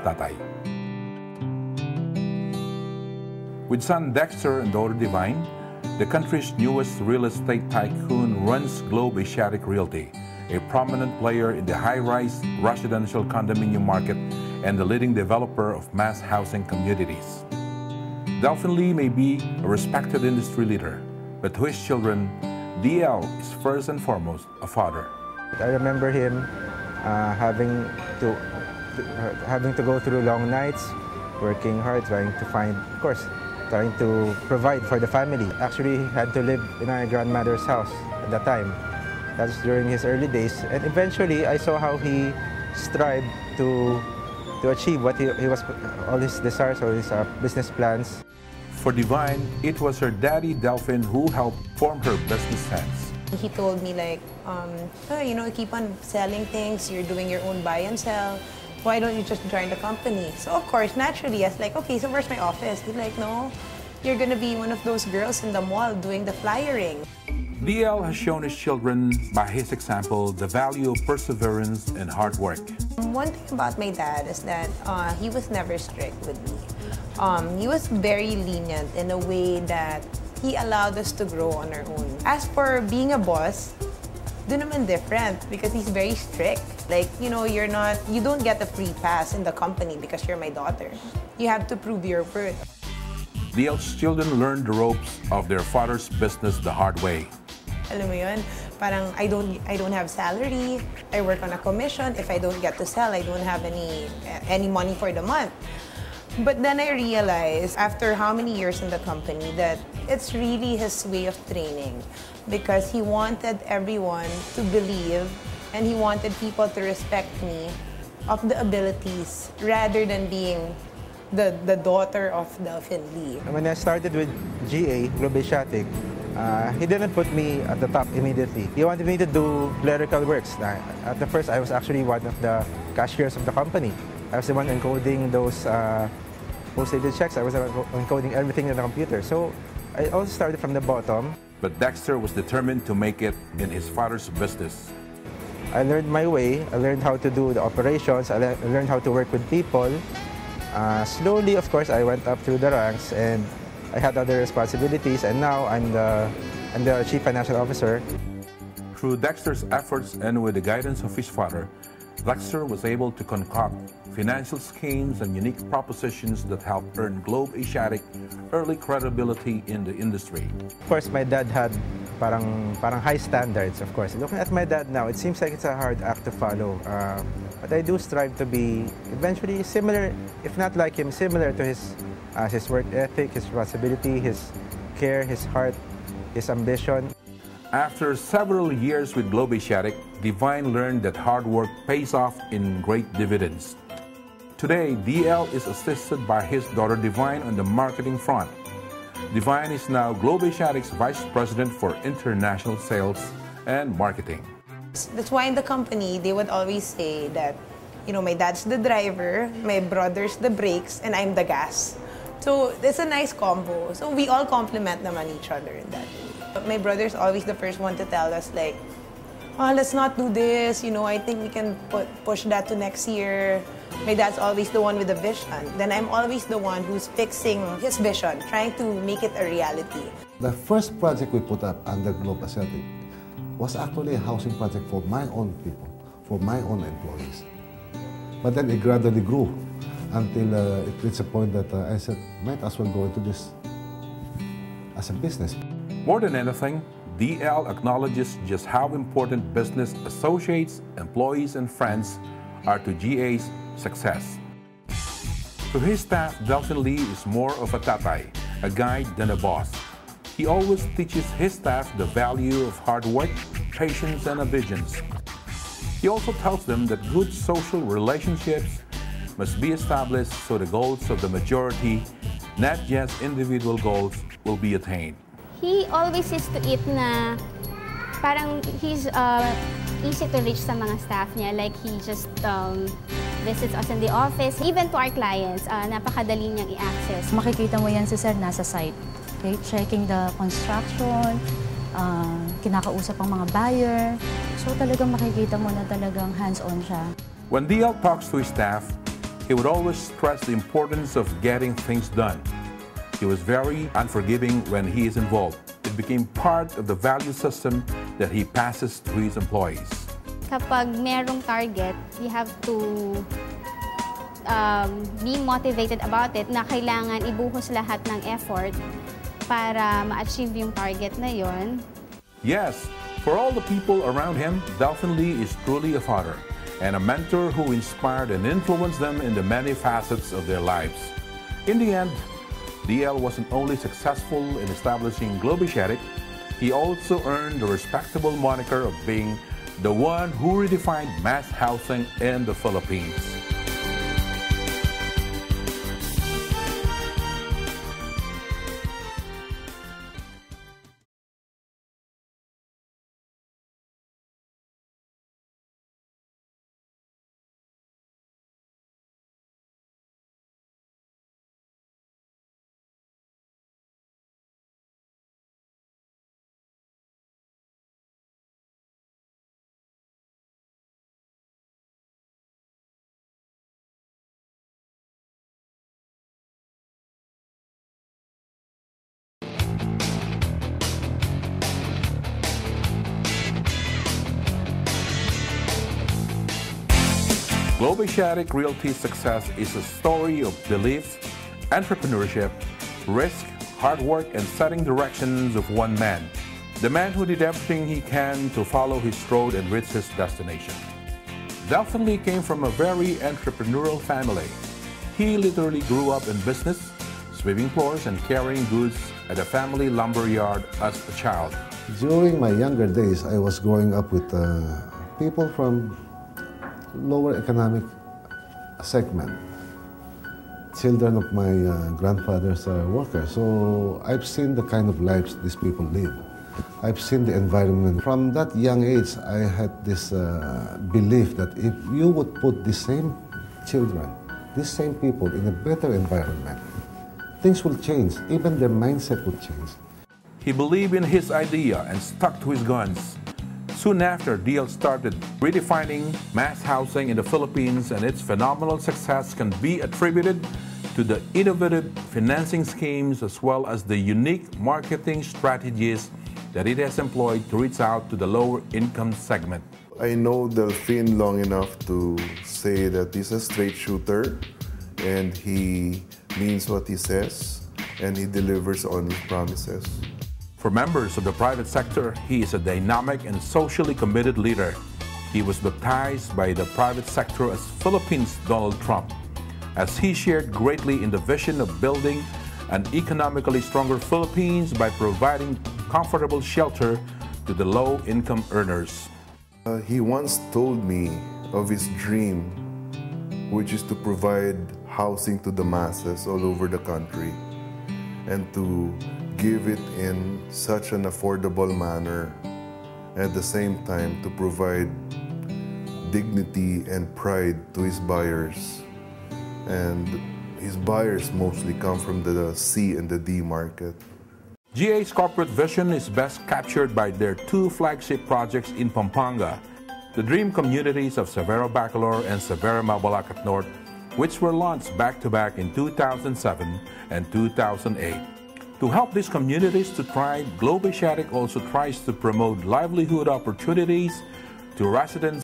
tatay. With son Dexter and daughter Divine, the country's newest real estate tycoon runs Globe Asiatic Realty, a prominent player in the high-rise residential condominium market and the leading developer of mass housing communities. Delphin Lee may be a respected industry leader, but to his children, DL is first and foremost a father. I remember him having to go through long nights, working hard, trying to provide for the family. Actually, he had to live in our grandmother's house at that time. That was during his early days. And eventually, I saw how he strived to achieve what he was, all his desires, all his business plans. For Divine, it was her daddy, Delphin, who helped form her business sense. He told me like, oh, you know, keep on selling things, you're doing your own buy and sell. Why don't you just join the company? So of course, naturally, I was like, okay, so where's my office? He's like, no, you're gonna be one of those girls in the mall doing the flyering. DL has shown his children, by his example, the value of perseverance and hard work. One thing about my dad is that he was never strict with me. He was very lenient in a way that he allowed us to grow on our own. As for being a boss, doon naman different because he's very strict. Like, you know, you don't get a free pass in the company because you're my daughter. You have to prove your worth. DL's children learned the ropes of their father's business the hard way. Alam mo yun, parang I don't have salary, I work on a commission. If I don't get to sell, I don't have any money for the month. But then I realized, after how many years in the company, that it's really his way of training because he wanted everyone to believe and he wanted people to respect me of the abilities rather than being the daughter of Delphin Lee. When I started with GA, Globe Asiatic, he didn't put me at the top immediately. He wanted me to do clerical works. At the first, I was actually one of the cashiers of the company. I was the one encoding those postage checks. I was encoding everything in the computer. So I also started from the bottom. But Dexter was determined to make it in his father's business. I learned my way. I learned how to do the operations. I learned how to work with people. Slowly, of course, I went up through the ranks and I had other responsibilities, and now I'm the Chief Financial Officer. Through Dexter's efforts and with the guidance of his father, Dexter was able to concoct financial schemes and unique propositions that helped earn Globe Asiatic early credibility in the industry. Of course, my dad had parang high standards, of course. Looking at my dad now, it seems like it's a hard act to follow. But I do strive to be eventually similar, if not like him, similar to his work ethic, his responsibility, his care, his heart, his ambition. After several years with Globe Asiatic, Divine learned that hard work pays off in great dividends. Today, DL is assisted by his daughter Divine on the marketing front. Divine is now Globe Asiatic's Vice President for International Sales and Marketing. That's why in the company, they would always say that, you know, my dad's the driver, my brother's the brakes, and I'm the gas. So it's a nice combo. So we all complement naman each other in that way. But my brother's always the first one to tell us like, oh, let's not do this, you know, I think we can push that to next year. My dad's always the one with the vision. Then I'm always the one who's fixing his vision, trying to make it a reality. The first project we put up under Globe Asiatic was actually a housing project for my own people, for my own employees. But then it gradually grew until it reached a point that I said, might as well go into this as a business. More than anything, DL acknowledges just how important business associates, employees, and friends are to GA's success. To his staff, Delphin Lee is more of a tatay, a guide than a boss. He always teaches his staff the value of hard work, patience, and obedience. He also tells them that good social relationships must be established so the goals of the majority, not just individual goals, will be attained. He always sees to it na parang he's easy to reach sa mga staff niya. Like he just visits us in the office. Even to our clients, napakadali niyang i-access. Makikita mo yan si Sir nasa site. Okay? Checking the construction, kinakausap ang mga buyer. So talagang makikita mo na talagang hands-on siya. When DL talks to his staff, He would always stress the importance of getting things done. He was very unforgiving when he is involved. It became part of the value system that he passes to his employees. Kapag merong target, you have to be motivated about it na kailangan ibuhos lahat ng effort para ma-achieve yung target na yon. Yes, for all the people around him, Delphin Lee is truly a father and a mentor who inspired and influenced them in the many facets of their lives. In the end, DL wasn't only successful in establishing Globishatic, he also earned the respectable moniker of being the one who redefined mass housing in the Philippines. Globishatic Realty's success is a story of belief, entrepreneurship, risk, hard work, and setting directions of one man. The man who did everything he can to follow his road and reach his destination. Delphin Lee came from a very entrepreneurial family. He literally grew up in business, sweeping floors and carrying goods at a family lumber yard as a child. During my younger days, I was growing up with people from lower economic segment, children of my grandfather's workers. So I've seen the kind of lives these people live. I've seen the environment. From that young age, I had this belief that if you would put the same children, these same people in a better environment, things will change. Even their mindset would change. He believed in his idea and stuck to his guns. Soon after, DL started redefining mass housing in the Philippines, and its phenomenal success can be attributed to the innovative financing schemes as well as the unique marketing strategies that it has employed to reach out to the lower income segment. I know Delphin long enough to say that he's a straight shooter and he means what he says and he delivers on his promises. For members of the private sector, he is a dynamic and socially committed leader. He was baptized by the private sector as Philippines' Donald Trump, as he shared greatly in the vision of building an economically stronger Philippines by providing comfortable shelter to the low-income earners. He once told me of his dream, which is to provide housing to the masses all over the country and to give it in such an affordable manner, at the same time to provide dignity and pride to his buyers. And his buyers mostly come from the C and the D market. GA's corporate vision is best captured by their two flagship projects in Pampanga, the dream communities of Severo Bacolor and Severo Mabalacat North, which were launched back-to-back in 2007 and 2008. To help these communities to thrive, Globishatic also tries to promote livelihood opportunities to residents